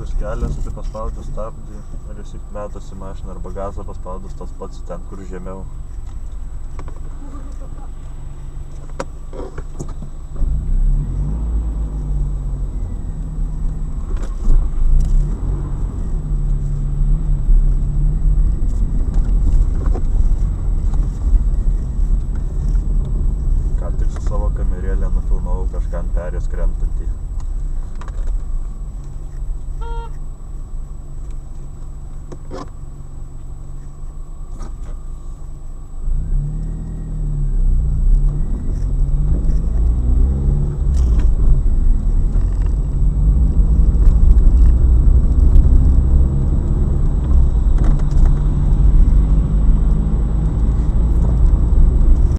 patogus kelias, tai paspaudus stabdį, ar esi metas į mašiną, arba gazą paspaudus tas pats ten, kur žemiau. Ką tik su savo kamerėlė nufilmavau kažką ant perės krentantį.